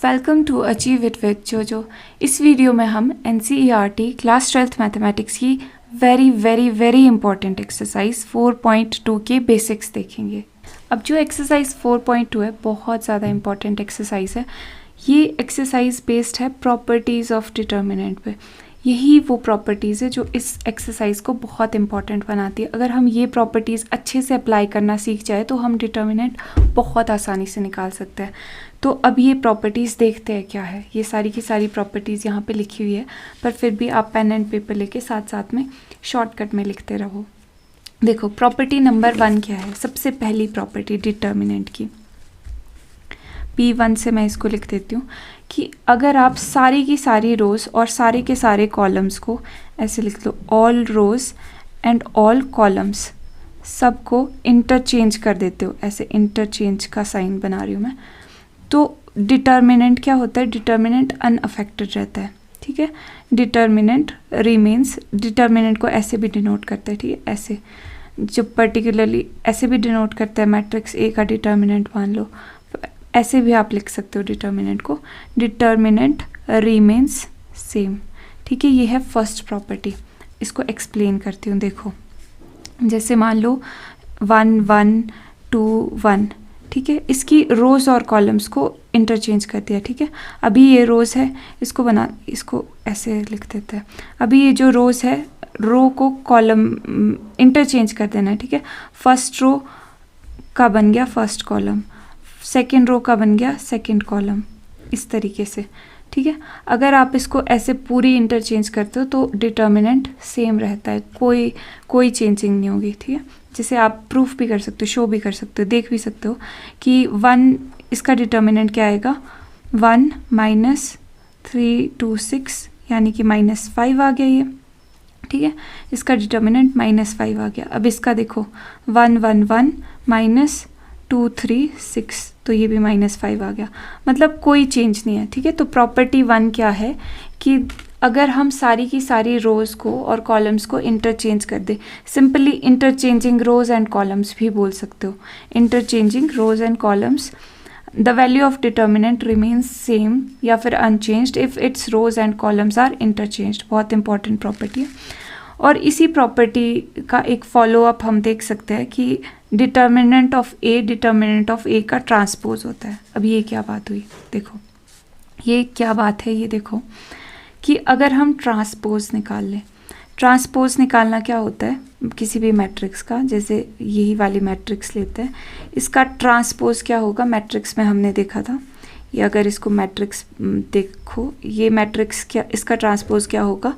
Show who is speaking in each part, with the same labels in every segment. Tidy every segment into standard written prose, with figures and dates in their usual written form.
Speaker 1: Welcome to achieve it with Jojo. इस video में हम NCERT क्लास 12th मैथमेटिक्स की वेरी इंपॉर्टेंट एक्सरसाइज 4.2 के बेसिक्स देखेंगे। अब जो एक्सरसाइज 4.2 है बहुत ज़्यादा इंपॉर्टेंट एक्सरसाइज है। ये एक्सरसाइज बेस्ड है प्रॉपर्टीज़ ऑफ डिटर्मिनेंट पे। यही वो प्रॉपर्टीज़ है जो इस एक्सरसाइज को बहुत इंपॉर्टेंट बनाती है। अगर हम ये प्रॉपर्टीज़ अच्छे से अप्लाई करना सीख जाए तो हम डिटर्मिनेंट बहुत आसानी से निकाल सकते हैं। तो अब ये प्रॉपर्टीज़ देखते हैं क्या है। ये सारी की सारी प्रॉपर्टीज़ यहाँ पे लिखी हुई है, पर फिर भी आप पेन एंड पेपर लेके साथ साथ में शॉर्टकट में लिखते रहो। देखो प्रॉपर्टी नंबर 1 क्या है। सबसे पहली प्रॉपर्टी डिटर्मिनेंट की P1 से मैं इसको लिख देती हूँ कि अगर आप सारी की सारी रोज़ और सारे के सारे कॉलम्स को ऐसे लिख लो, all rows and all columns सबको इंटरचेंज कर देते हो, ऐसे इंटरचेंज का साइन बना रही हूँ मैं, तो डिटर्मिनेंट क्या होता है। डिटर्मिनेंट अनअफेक्टेड रहता है, ठीक है। डिटर्मिनेंट रिमेन्स, डिटर्मिनेंट को ऐसे भी डिनोट करते हैं, ठीक है, ऐसे जो पर्टिकुलरली ऐसे भी डिनोट करता है। मैट्रिक्स ए का डिटर्मिनेंट मान लो, ऐसे भी आप लिख सकते हो डिटर्मिनेंट को। डिटर्मिनेंट रिमेन्स सेम, ठीक है। ये है फर्स्ट प्रॉपर्टी। इसको एक्सप्लेन करती हूँ। देखो जैसे मान लो 1 1 2 1, ठीक है। इसकी रोज़ और कॉलम्स को इंटरचेंज कर दिया, ठीक है। अभी ये रोज़ है, इसको ऐसे लिख देते हैं। अभी ये जो रोज़ है, रो को कॉलम इंटरचेंज कर देना है, ठीक है। फर्स्ट रो का बन गया फर्स्ट कॉलम, सेकेंड रो का बन गया सेकेंड कॉलम, इस तरीके से, ठीक है। अगर आप इसको ऐसे पूरी इंटरचेंज करते हो तो डिटर्मिनेंट सेम रहता है, कोई चेंजिंग नहीं होगी, ठीक है। जिसे आप प्रूफ भी कर सकते हो, शो भी कर सकते हो, देख भी सकते हो कि 1 इसका डिटर्मिनेंट क्या आएगा। 1 -3 2 6 यानी कि -5 आ गया ये, ठीक है। इसका डिटर्मिनेंट -5 आ गया। अब इसका देखो 1 1 1 -2 3 6, तो ये भी -5 आ गया, मतलब कोई चेंज नहीं है, ठीक है। तो प्रॉपर्टी 1 क्या है कि अगर हम सारी की सारी रोज़ को और कॉलम्स को इंटरचेंज कर दे, simply interchanging rows and columns भी बोल सकते हो। Interchanging rows and columns, the value of determinant remains same या फिर unchanged if its rows and columns are interchanged. बहुत इंपॉर्टेंट प्रॉपर्टी है। और इसी प्रॉपर्टी का एक फॉलोअप हम देख सकते हैं कि डिटर्मिनेंट ऑफ ए का ट्रांसपोज होता है। अब ये क्या बात हुई, देखो ये क्या बात है। ये देखो कि अगर हम ट्रांसपोज निकाल लें, ट्रांसपोज निकालना क्या होता है किसी भी मैट्रिक्स का, जैसे यही वाली मैट्रिक्स लेते हैं, इसका ट्रांसपोज क्या होगा। मैट्रिक्स में हमने देखा था, ये अगर इसको मैट्रिक्स देखो, ये मैट्रिक्स क्या, इसका ट्रांसपोज क्या होगा,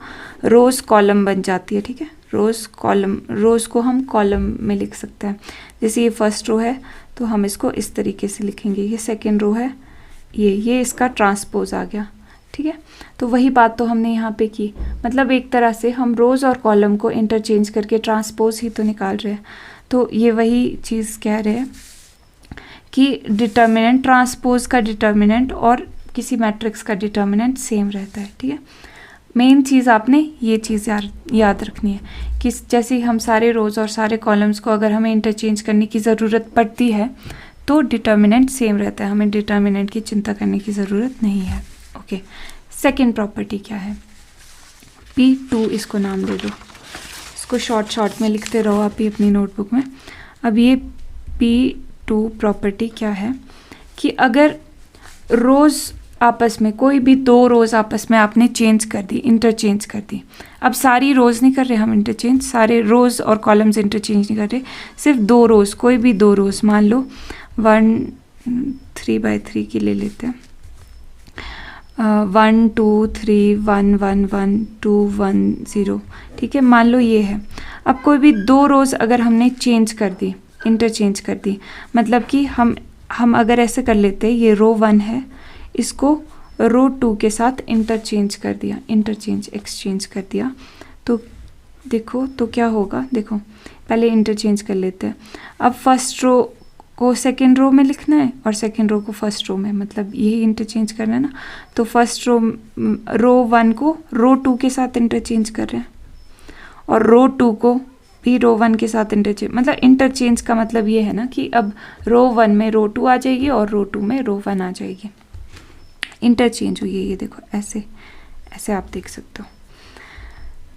Speaker 1: रोज़ कॉलम बन जाती है, ठीक है। रोज़ कॉलम, रोज़ को हम कॉलम में लिख सकते हैं। जैसे ये फर्स्ट रो है तो हम इसको इस तरीके से लिखेंगे, ये सेकेंड रो है, ये इसका ट्रांसपोज आ गया, ठीक है। तो वही बात तो हमने यहाँ पे की, मतलब एक तरह से हम रोज़ और कॉलम को इंटरचेंज करके ट्रांसपोज ही तो निकाल रहे हैं। तो ये वही चीज़ कह रहे हैं कि डिटर्मिनेंट, ट्रांसपोज का डिटर्मिनेंट और किसी मैट्रिक्स का डिटर्मिनेंट सेम रहता है, ठीक है। मेन चीज़ आपने ये चीज़ याद रखनी है कि जैसे हम सारे रोज़ और सारे कॉलम्स को अगर हमें इंटरचेंज करने की ज़रूरत पड़ती है तो डिटर्मिनेंट सेम रहता है, हमें डिटर्मिनेंट की चिंता करने की ज़रूरत नहीं है। ओके, सेकेंड प्रॉपर्टी क्या है, P2 इसको नाम दे दो। इसको शॉर्ट में लिखते रहो आप भी अपनी नोटबुक में। अब ये P2 प्रॉपर्टी क्या है कि अगर रोज़ आपस में, कोई भी 2 रोज़ आपस में आपने चेंज कर दी, इंटरचेंज कर दी। अब सारी रोज़ नहीं कर रहे हम इंटरचेंज, सारे रोज़ और कॉलम्स इंटरचेंज नहीं कर रहे, सिर्फ 2 रोज़, कोई भी 2 रोज़ मान लो 1 3/3 की ले लेते हैं, 1 2 3 1 1 1 2 1 0, ठीक है। मान लो ये है। अब कोई भी 2 रोज़ अगर हमने चेंज कर दी, इंटरचेंज कर दी, मतलब कि हम अगर ऐसे कर लेते हैं, ये रो 1 है, इसको रो 2 के साथ इंटरचेंज कर दिया, एक्सचेंज कर दिया, तो देखो तो क्या होगा। देखो पहले इंटरचेंज कर लेते हैं। अब फर्स्ट रो को सेकेंड रो में लिखना है और सेकेंड रो को फर्स्ट रो में, मतलब यही इंटरचेंज करना है ना। तो फर्स्ट रो 1 को रो 2 के साथ इंटरचेंज कर रहे हैं और रो 2 को भी रो 1 के साथ इंटरचेंज, मतलब इंटरचेंज का मतलब ये है ना कि अब रो 1 में रो 2 आ जाएगी और रो 2 में रो 1 आ जाएगी। इंटरचेंज हुई है, ये देखो ऐसे ऐसे आप देख सकते हो।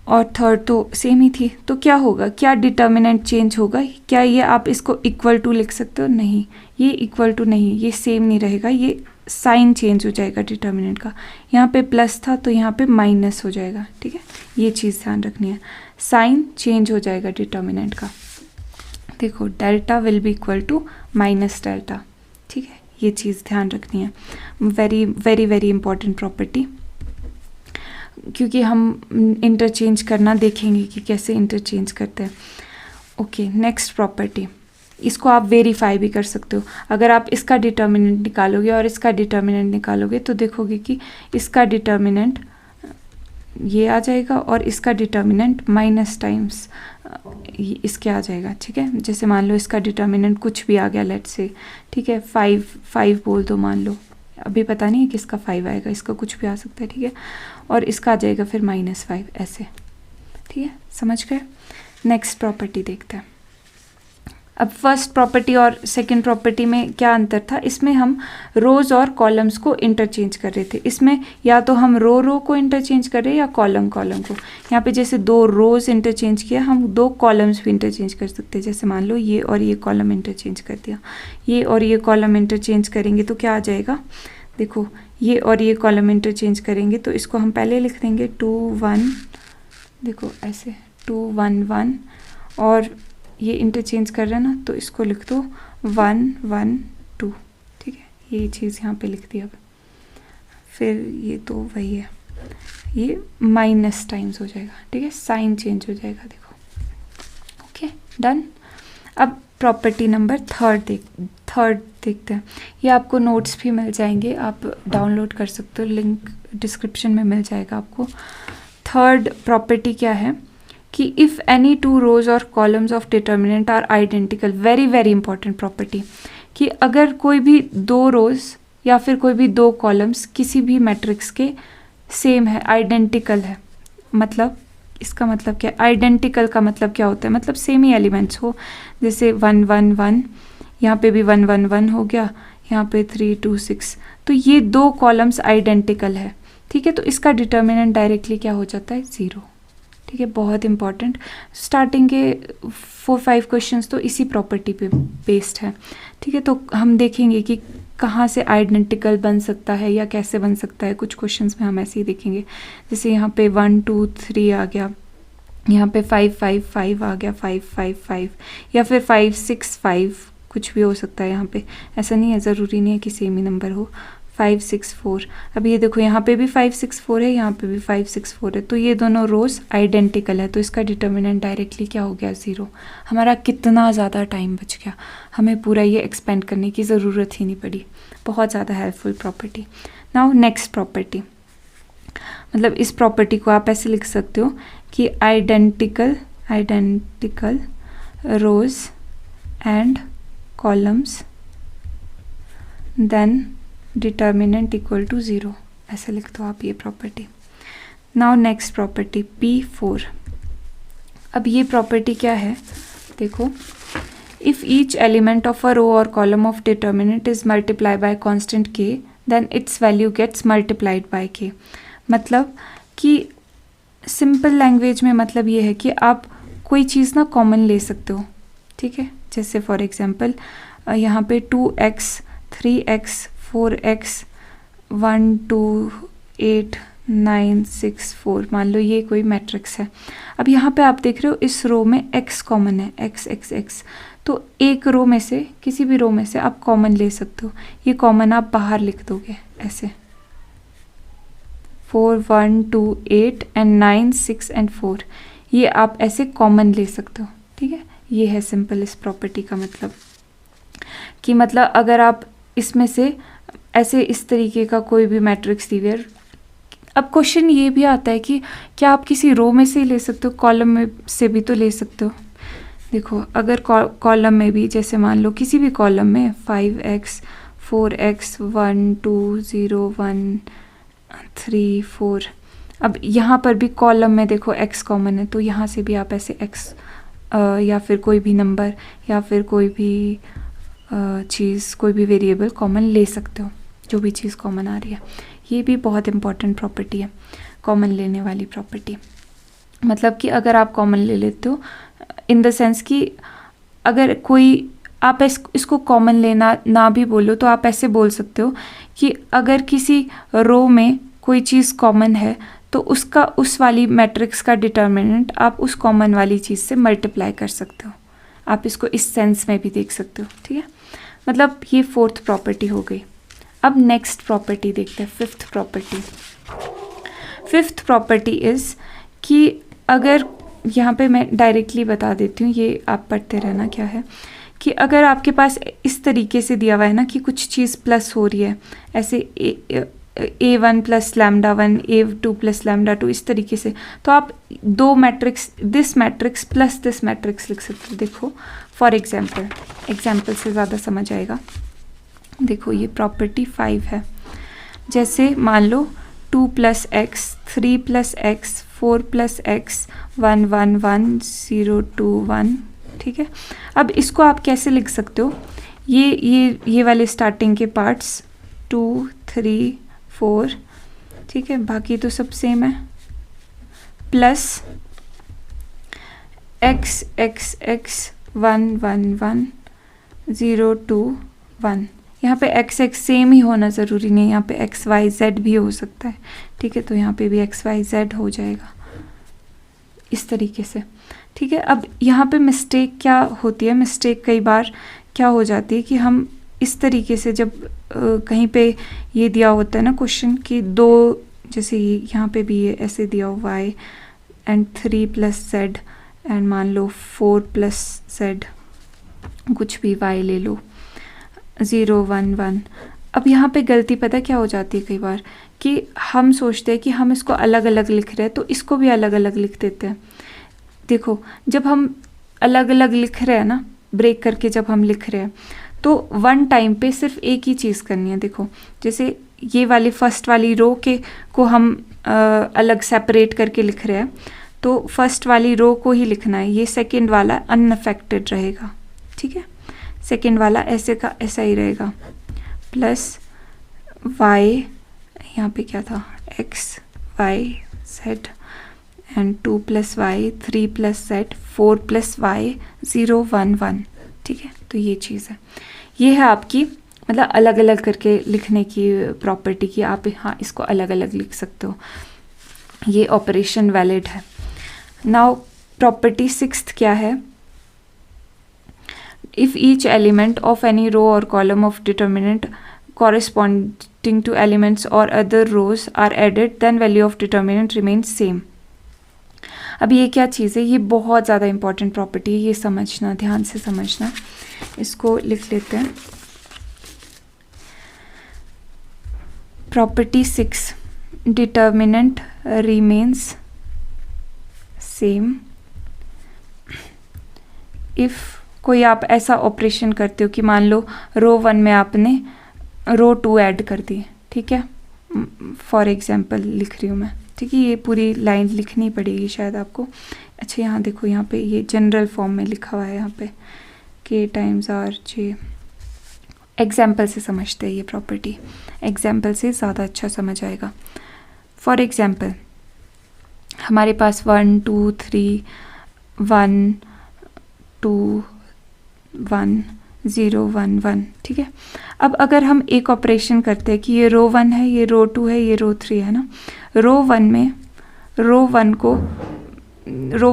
Speaker 1: और थर्ड तो सेम ही थी, तो क्या होगा, क्या डिटर्मिनेंट चेंज होगा? क्या ये आप इसको इक्वल टू लिख सकते हो? नहीं, ये इक्वल टू नहीं, ये सेम नहीं रहेगा, ये साइन चेंज हो जाएगा डिटर्मिनेंट का। यहाँ पे प्लस था तो यहाँ पे माइनस हो जाएगा, ठीक है, ये चीज़ ध्यान रखनी है, साइन चेंज हो जाएगा डिटर्मिनेंट का। देखो delta will be equal to minus delta, ठीक है, ये चीज़ ध्यान रखनी है, very very very important property, क्योंकि हम इंटरचेंज करना देखेंगे कि कैसे इंटरचेंज करते हैं। ओके, नेक्स्ट प्रॉपर्टी, इसको आप वेरीफाई भी कर सकते हो। अगर आप इसका डिटर्मिनेंट निकालोगे और इसका डिटर्मिनेंट निकालोगे तो देखोगे कि इसका डिटर्मिनेंट ये आ जाएगा और इसका डिटर्मिनेंट माइनस टाइम्स इसके आ जाएगा, ठीक है। जैसे मान लो इसका डिटर्मिनेंट कुछ भी आ गया, लेट्स से, ठीक है, 5 बोल दो, मान लो, अभी पता नहीं है किसका 5 आएगा, इसका कुछ भी आ सकता है, ठीक है, और इसका आ जाएगा फिर -5 ऐसे, ठीक है, समझ गए। नेक्स्ट प्रॉपर्टी देखते हैं। अब फर्स्ट प्रॉपर्टी और सेकंड प्रॉपर्टी में क्या अंतर था? इसमें हम रोज और कॉलम्स को इंटरचेंज कर रहे थे, इसमें या तो हम रो को इंटरचेंज कर रहे हैं या कॉलम को। यहाँ पे जैसे 2 रोज इंटरचेंज किया, हम 2 कॉलम्स भी इंटरचेंज कर सकते हैं। जैसे मान लो ये और ये कॉलम इंटरचेंज कर दिया, ये और ये कॉलम इंटरचेंज करेंगे तो क्या आ जाएगा? देखो ये और ये कॉलम इंटरचेंज करेंगे तो इसको हम पहले लिख देंगे 2 1, देखो ऐसे 2 1 1, और ये इंटरचेंज कर रहे हैं ना तो इसको लिख दो 1 1 2, ठीक है, ये चीज़ यहाँ पे लिख दी। अब फिर ये तो वही है, ये माइनस टाइम्स हो जाएगा, ठीक है, साइन चेंज हो जाएगा, देखो। Okay, done. अब प्रॉपर्टी नंबर थर्ड देखते हैं। ये आपको नोट्स भी मिल जाएंगे, आप डाउनलोड कर सकते हो, लिंक डिस्क्रिप्शन में मिल जाएगा आपको। थर्ड प्रॉपर्टी क्या है कि इफ़ एनी 2 रोज और columns of determinant are identical, very very important property, कि अगर कोई भी 2 रोज या फिर कोई भी 2 कॉलम्स किसी भी मैट्रिक्स के सेम है, आइडेंटिकल है, मतलब इसका मतलब क्या? आइडेंटिकल का मतलब क्या होता है? मतलब सेम ही एलिमेंट्स हो, जैसे 1 1 1, यहाँ पे भी 1 1 1 हो गया, यहाँ पे 3 2 6, तो ये 2 कॉलम्स आइडेंटिकल है, ठीक है, तो इसका डिटर्मिनेंट डायरेक्टली क्या हो जाता है? 0, ठीक है, बहुत इंपॉर्टेंट। स्टार्टिंग के 4-5 क्वेश्चंस तो इसी प्रॉपर्टी पे बेस्ड है, ठीक है, तो हम देखेंगे कि कहाँ से आइडेंटिकल बन सकता है या कैसे बन सकता है, कुछ क्वेश्चंस में हम ऐसे ही देखेंगे। जैसे यहाँ पे 1 2 3 आ गया, यहाँ पे 5 5 5 आ गया, 5 5 5, या फिर 5 6 5, कुछ भी हो सकता है यहाँ पे, ऐसा नहीं है, ज़रूरी नहीं है कि सेम ही नंबर हो। 5 6 4, अब ये देखो यहाँ पे भी 5 6 4 है, यहाँ पे भी 5 6 4 है, तो ये दोनों रोज आइडेंटिकल है, तो इसका डिटर्मिनेंट डायरेक्टली क्या हो गया? 0। हमारा कितना ज़्यादा टाइम बच गया, हमें पूरा ये एक्सपेंड करने की ज़रूरत ही नहीं पड़ी, बहुत ज़्यादा helpful property. Now next property, मतलब इस प्रॉपर्टी को आप ऐसे लिख सकते हो कि identical rows and columns then determinant equal to 0, ऐसे लिख दो आप ये property. Now next property P4। अब ये प्रॉपर्टी क्या है? देखो, if each element of a row or column of determinant is multiply by constant k, then its value gets multiplied by k। मतलब कि सिंपल लैंग्वेज में मतलब ये है कि आप कोई चीज़ ना कॉमन ले सकते हो, ठीक है, जैसे फॉर एग्जांपल यहाँ पे 2x 3x 4x 1 2 8 9 6 4, मान लो ये कोई मैट्रिक्स है। अब यहाँ पे आप देख रहे हो इस रो में x कॉमन है, x x x, तो एक रो में से, किसी भी रो में से आप कॉमन ले सकते हो, ये कॉमन आप बाहर लिख दोगे ऐसे, 4 1 2 8 एंड 9 6 एंड 4, ये आप ऐसे कॉमन ले सकते हो, ठीक है। ये है सिंपल इस प्रॉपर्टी का मतलब, कि मतलब अगर आप इसमें से ऐसे इस तरीके का कोई भी मैट्रिक्स दी हुई, अब क्वेश्चन ये भी आता है कि क्या आप किसी रो में से ही ले सकते हो, कॉलम में से भी तो ले सकते हो। देखो अगर कॉलम में भी, जैसे मान लो किसी भी कॉलम में 5x 4x 1 2 0 1 3 4, अब यहाँ पर भी कॉलम में देखो x कॉमन है, तो यहाँ से भी आप ऐसे x या फिर कोई भी नंबर या फिर कोई भी चीज़, कोई भी वेरिएबल कॉमन ले सकते हो, जो भी चीज़ कॉमन आ रही है। ये भी बहुत इंपॉर्टेंट प्रॉपर्टी है, कॉमन लेने वाली प्रॉपर्टी। मतलब कि अगर आप कॉमन ले लेते हो इन द सेंस कि अगर कोई आप इसको कॉमन लेना ना भी बोलो तो आप ऐसे बोल सकते हो कि अगर किसी रो में कोई चीज़ कॉमन है तो उसका उस वाली मैट्रिक्स का डिटर्मिनेंट आप उस कॉमन वाली चीज़ से मल्टीप्लाई कर सकते हो। आप इसको इस सेंस में भी देख सकते हो, ठीक है। मतलब ये फोर्थ प्रॉपर्टी हो गई। अब नेक्स्ट प्रॉपर्टी देखते हैं, fifth property. Fifth property is कि अगर यहाँ पे मैं डायरेक्टली बता देती हूँ, ये आप पढ़ते रहना क्या है, कि अगर आपके पास इस तरीके से दिया हुआ है ना कि कुछ चीज़ प्लस हो रही है, ऐसे A1 plus lambda 1, A2 plus lambda 2, इस तरीके से, तो आप दो matrix, this matrix plus this matrix लिख सकते हो। देखो फॉर एग्जाम्पल से ज़्यादा समझ आएगा। देखो ये प्रॉपर्टी 5 है। जैसे मान लो 2 plus x, 3 plus x, 4 plus x, 1 1 1 0 2 1, ठीक है। अब इसको आप कैसे लिख सकते हो, ये वाले स्टार्टिंग के पार्ट्स 2 3 4, ठीक है, बाकी तो सब सेम है, प्लस एक्स एक्स एक्स 1 1 1 0 2 1। यहाँ पे एक्स एक्स सेम ही होना ज़रूरी नहीं, यहाँ पे एक्स वाई जेड भी हो सकता है, ठीक है। तो यहाँ पे भी एक्स वाई जेड हो जाएगा इस तरीके से, ठीक है। अब यहाँ पे मिस्टेक क्या होती है, मिस्टेक कई बार क्या हो जाती है कि हम इस तरीके से जब कहीं पे ये दिया होता है ना क्वेश्चन कि दो, जैसे यहाँ पे भी ये ऐसे दिया हुआ Y and 3 plus Z and मान लो 4 प्लस जेड, कुछ भी वाई ले लो, 0 1 1। अब यहाँ पे गलती पता क्या हो जाती है कई बार कि हम सोचते हैं कि हम इसको अलग अलग लिख रहे हैं तो इसको भी अलग अलग लिख देते हैं। देखो जब हम अलग अलग लिख रहे हैं ना, ब्रेक करके जब हम लिख रहे हैं तो वन टाइम पे सिर्फ एक ही चीज़ करनी है। देखो जैसे ये वाली फर्स्ट वाली रो के को हम अलग सेपरेट करके लिख रहे हैं तो फर्स्ट वाली रो को ही लिखना है, ये सेकंड वाला अनअफेक्टेड रहेगा, ठीक है। सेकंड वाला ऐसे का ऐसा ही रहेगा, प्लस वाई, यहाँ पे क्या था, X Y Z and 2 plus Y, 3 plus Z, 4 plus Y, 0 1 1, ठीक है। तो ये चीज़ है, ये है आपकी मतलब अलग अलग करके लिखने की प्रॉपर्टी की, आप हाँ इसको अलग अलग लिख सकते हो, ये ऑपरेशन वैलिड है। नाउ प्रॉपर्टी सिक्स्थ क्या है, if each element of any row or column of determinant corresponding to elements or other rows are added then value of determinant remains same। अब ये क्या चीज़ है, ये बहुत ज़्यादा इंपॉर्टेंट प्रॉपर्टी है, ये समझना, ध्यान से समझना। इसको लिख लेते हैं, property 6, determinant remains same if कोई आप ऐसा ऑपरेशन करते हो कि मान लो रो 1 में आपने रो 2 ऐड कर दी, ठीक है, फॉर एग्जांपल लिख रही हूँ मैं, ठीक है। ये पूरी लाइन लिखनी पड़ेगी शायद आपको। अच्छा यहाँ देखो, यहाँ पे ये जनरल फॉर्म में लिखा हुआ है, यहाँ पे K times R J। Example से समझते हैं ये प्रॉपर्टी, एग्जाम्पल से ज़्यादा अच्छा समझ आएगा। फॉर एग्जाम्पल हमारे पास 1 2 3 1 2 1 0 1 1, ठीक है। अब अगर हम एक ऑपरेशन करते हैं कि ये रो 1 है, ये रो 2 है, ये रो 3 है ना, रो 1 में रो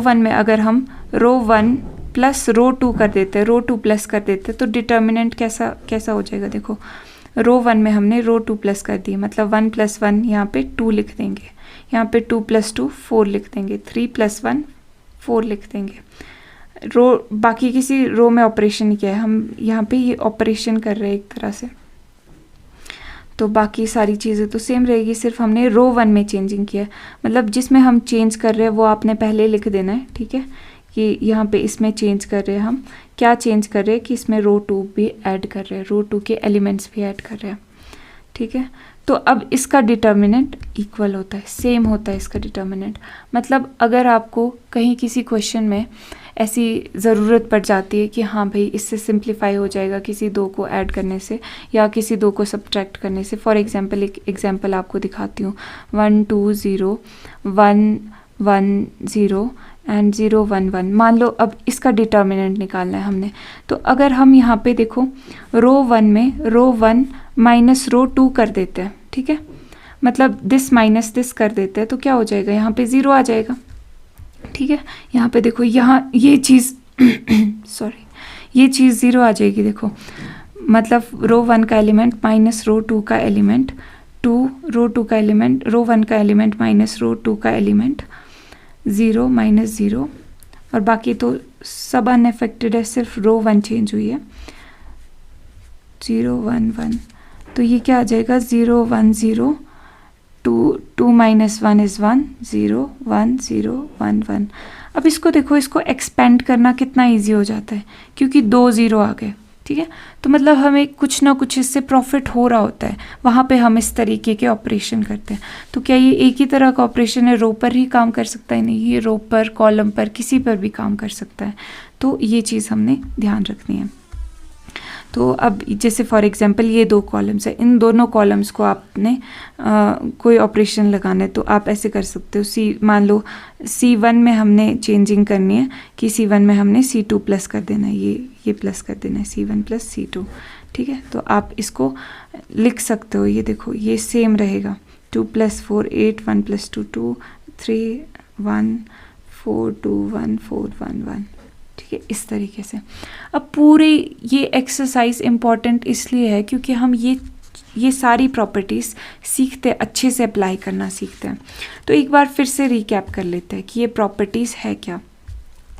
Speaker 1: 1 में अगर हम रो 1 प्लस रो 2 कर देते हैं, रो 2 प्लस कर देते हैं तो डिटर्मिनेंट कैसा हो जाएगा। देखो रो 1 में हमने रो 2 प्लस कर दी, मतलब 1 + 1 यहाँ पे 2 लिख देंगे, यहाँ पे 2 + 2 4 लिख देंगे, 3 + 1 4 लिख देंगे। रो बाकी किसी रो में ऑपरेशन नहीं किया है, हम यहाँ पे ये ऑपरेशन कर रहे हैं एक तरह से, तो बाकी सारी चीज़ें तो सेम रहेगी, सिर्फ हमने रो 1 में चेंजिंग किया है। मतलब जिसमें हम चेंज कर रहे हैं वो आपने पहले लिख देना है, ठीक है, कि यहाँ पे इसमें चेंज कर रहे हैं, हम क्या चेंज कर रहे हैं कि इसमें रो 2 भी ऐड कर रहे हैं, रो 2 के एलिमेंट्स भी ऐड कर रहे हैं, ठीक है। तो अब इसका डिटर्मिनेंट इक्वल होता है, सेम होता है इसका डिटर्मिनेंट। मतलब अगर आपको कहीं किसी क्वेश्चन में ऐसी ज़रूरत पड़ जाती है कि हाँ भाई इससे सिंप्लीफाई हो जाएगा किसी दो को ऐड करने से या किसी दो को सब्ट्रैक्ट करने से। फॉर एग्जांपल एक एग्जांपल आपको दिखाती हूँ, 1 2 0 1 1 0 एंड 0 1 1। मान लो अब इसका डिटर्मिनेंट निकालना है हमने, तो अगर हम यहाँ पे देखो रो 1 में रो 1 माइनस रो 2 कर देते हैं, ठीक है, मतलब दिस माइनस दिस कर देते हैं, तो क्या हो जाएगा, यहाँ पे 0 आ जाएगा, ठीक है। यहाँ पे देखो, यहाँ ये चीज़ सॉरी, ये चीज़ 0 आ जाएगी, देखो मतलब रो 1 का एलिमेंट माइनस रो 2 का एलिमेंट, 2 रो 2 का एलिमेंट, रो 1 का एलिमेंट माइनस रो 2 का एलिमेंट, 0 माइनस 0, और बाकी तो सब अनअफेक्टेड है, सिर्फ रो 1 चेंज हुई है, 0 1 1। तो ये क्या आ जाएगा, 0 1 0, 2 माइनस 1 इज़ 1, 0 1 0 1 1। अब इसको देखो, इसको एक्सपेंड करना कितना इजी हो जाता है क्योंकि 2 0 आ गए, ठीक है। तो मतलब हमें कुछ ना कुछ इससे प्रॉफिट हो रहा होता है, वहाँ पे हम इस तरीके के ऑपरेशन करते हैं। तो क्या ये एक ही तरह का ऑपरेशन है, रो पर ही काम कर सकता है? नहीं, ये रो पर, कॉलम पर, किसी पर भी काम कर सकता है। तो ये चीज़ हमने ध्यान रखनी है। तो अब जैसे फॉर एग्जांपल ये दो कॉलम्स है, इन दोनों कॉलम्स को आपने कोई ऑपरेशन लगाना है तो आप ऐसे कर सकते हो। मान लो C1 में हमने चेंजिंग करनी है कि C1 में हमने C2 प्लस कर देना है, ये प्लस कर देना है, C1 प्लस C2, ठीक है। तो आप इसको लिख सकते हो, ये देखो ये सेम रहेगा, 2 + 4 8 1 + 2 2 3 1 4 2 1 4 1 1, ठीक है, इस तरीके से। अब पूरी ये एक्सरसाइज इम्पॉर्टेंट इसलिए है क्योंकि हम ये सारी प्रॉपर्टीज़ सीखते, अच्छे से अप्लाई करना सीखते हैं। तो एक बार फिर से रिकैप कर लेते हैं कि ये प्रॉपर्टीज़ है क्या।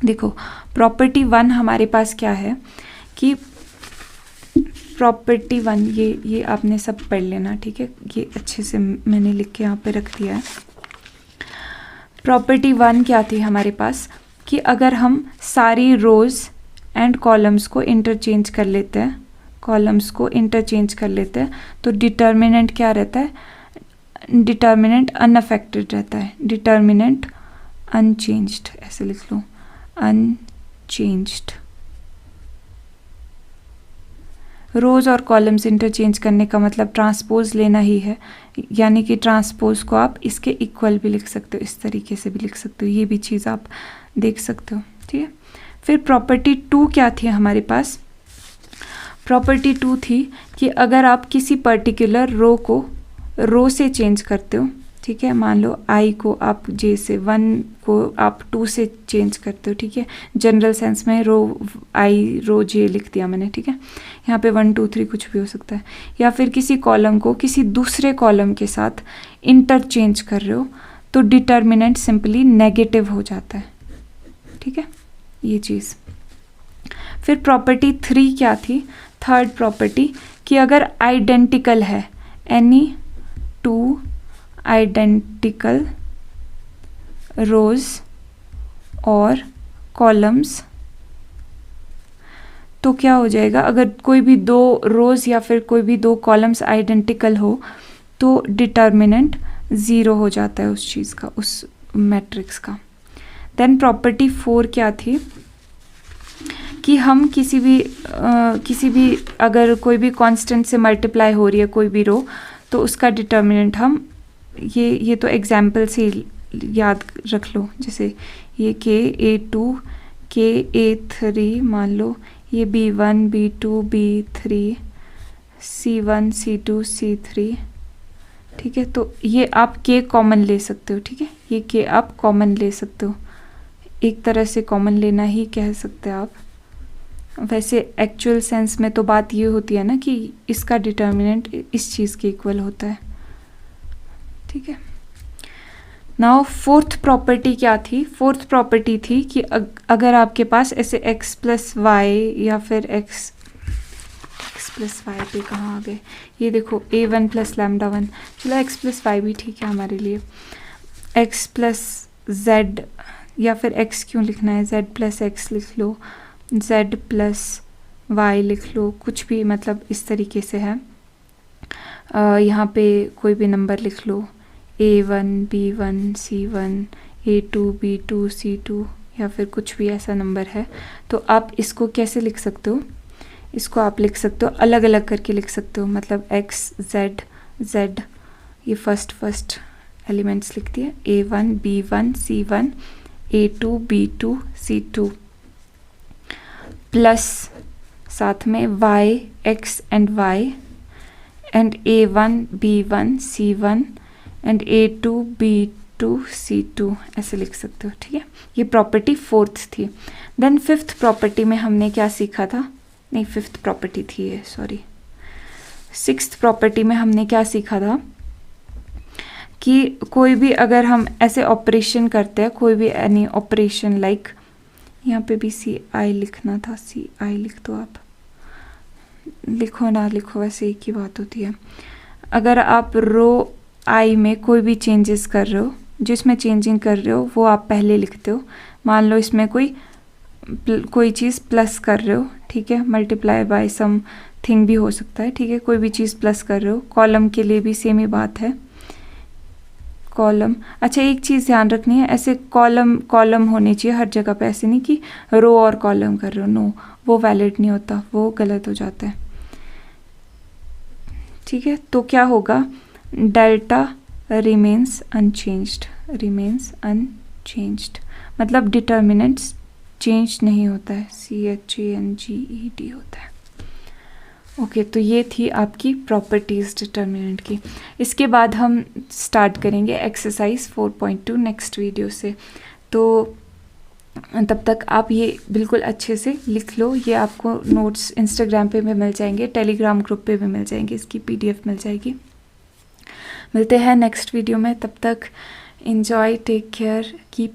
Speaker 1: देखो प्रॉपर्टी 1 हमारे पास क्या है कि प्रॉपर्टी 1, ये आपने सब पढ़ लेना, ठीक है, ये अच्छे से मैंने लिख के यहाँ पे रख दिया है। प्रॉपर्टी 1 क्या थी हमारे पास कि अगर हम सारी रोज़ एंड कॉलम्स को इंटरचेंज कर लेते हैं, तो डिटर्मिनेंट क्या रहता है, डिटर्मिनेंट अनअफेक्टेड रहता है, डिटर्मिनेंट अनचेंज्ड, ऐसे लिख लो, अनचेंज्ड। रोज़ और कॉलम्स इंटरचेंज करने का मतलब ट्रांसपोज लेना ही है, यानी कि ट्रांसपोज को आप इसके इक्वल भी लिख सकते हो, इस तरीके से भी लिख सकते हो, ये भी चीज़ आप देख सकते हो, ठीक है। फिर प्रॉपर्टी 2 क्या थी हमारे पास, प्रॉपर्टी 2 थी कि अगर आप किसी पर्टिकुलर रो को रो से चेंज करते हो, ठीक है, मान लो I को आप J से, 1 को आप 2 से चेंज करते हो, ठीक है, जनरल सेंस में रो I रो J लिख दिया मैंने, ठीक है, यहाँ पे 1 2 3 कुछ भी हो सकता है। या फिर किसी कॉलम को किसी दूसरे कॉलम के साथ इंटरचेंज कर रहे हो तो डिटर्मिनेंट सिंपली नेगेटिव हो जाता है, ठीक है, ये चीज़। फिर प्रॉपर्टी 3 क्या थी, थर्ड प्रॉपर्टी, कि अगर आइडेंटिकल है, एनी 2 आइडेंटिकल रोज और कॉलम्स, तो क्या हो जाएगा, अगर कोई भी 2 रोज या फिर कोई भी 2 कॉलम्स आइडेंटिकल हो तो डिटर्मिनेंट 0 हो जाता है उस चीज़ का, उस मैट्रिक्स का। देन प्रॉपर्टी 4 क्या थी कि हम किसी भी अगर कोई भी कांस्टेंट से मल्टीप्लाई हो रही है कोई भी रो, तो उसका डिटर्मिनेंट हम ये तो एग्जाम्पल से याद रख लो, जैसे ये KA2 KA3, मान लो ये B1 B2 B3 C1 C2 C3, ठीक है। तो ये आप K कॉमन ले सकते हो, ठीक है, ये K आप कॉमन ले सकते हो, एक तरह से कॉमन लेना ही कह सकते हैं आप। वैसे एक्चुअल सेंस में तो बात ये होती है ना कि इसका डिटर्मिनेंट इस चीज़ के इक्वल होता है, ठीक है। नाउ फोर्थ प्रॉपर्टी क्या थी, फोर्थ प्रॉपर्टी थी कि अगर आपके पास ऐसे x + y या फिर x + y पे कहाँ आ गए, ये देखो A1 + λ1, चलो x + y भी ठीक है हमारे लिए, x + z, या फिर x क्यों लिखना है, z + x लिख लो, z + y लिख लो, कुछ भी, मतलब इस तरीके से है। यहाँ पे कोई भी नंबर लिख लो, A1 B1 C1 A2 B2 C2, या फिर कुछ भी ऐसा नंबर है, तो आप इसको कैसे लिख सकते हो, इसको आप लिख सकते हो अलग अलग करके लिख सकते हो। मतलब x z z ये फर्स्ट एलिमेंट्स लिख दिए, a1 b1 c1 a2 b2 c2 plus साथ में y x and y and a1 b1 c1 and a2 b2 c2 ऐसे लिख सकते हो। ठीक है, ये प्रॉपर्टी फोर्थ थी। देन फिफ्थ प्रॉपर्टी में हमने क्या सीखा था, नहीं फिफ्थ प्रॉपर्टी थी ये, सॉरी, सिक्स्थ प्रॉपर्टी में हमने क्या सीखा था कि कोई भी अगर हम ऐसे ऑपरेशन करते हैं, कोई भी एनी ऑपरेशन लाइक, यहाँ पे भी सी आई लिखना था, सी आई लिख दो आप, लिखो ना लिखो वैसे एक ही बात होती है। अगर आप रो आई में कोई भी चेंजेस कर रहे हो, जिसमें चेंजिंग कर रहे हो वो आप पहले लिखते हो। मान लो इसमें कोई चीज़ प्लस कर रहे हो, ठीक है, मल्टीप्लाई बाय सम थिंग भी हो सकता है, ठीक है, कोई भी चीज़ प्लस कर रहे हो। कॉलम के लिए भी सेम ही बात है, कॉलम। अच्छा एक चीज़ ध्यान रखनी है, ऐसे कॉलम होने चाहिए हर जगह पे, ऐसे नहीं कि रो और कॉलम कर रहे हो, नो, वो वैलिड नहीं होता, वो गलत हो जाता है। ठीक है, तो क्या होगा, डेल्टा रिमेन्स अनचेंज्ड, मतलब डिटर्मिनेंट्स चेंज नहीं होता है, CHANGED होता है। ओके, तो ये थी आपकी प्रॉपर्टीज़ डिटर्मिनेंट की। इसके बाद हम स्टार्ट करेंगे एक्सरसाइज 4.2 नेक्स्ट वीडियो से। तो तब तक आप ये बिल्कुल अच्छे से लिख लो, ये आपको नोट्स इंस्टाग्राम पे भी मिल जाएंगे, टेलीग्राम ग्रुप पे भी मिल जाएंगे, इसकी PDF मिल जाएगी। मिलते हैं नेक्स्ट वीडियो में, तब तक एंजॉय, टेक केयर, कीप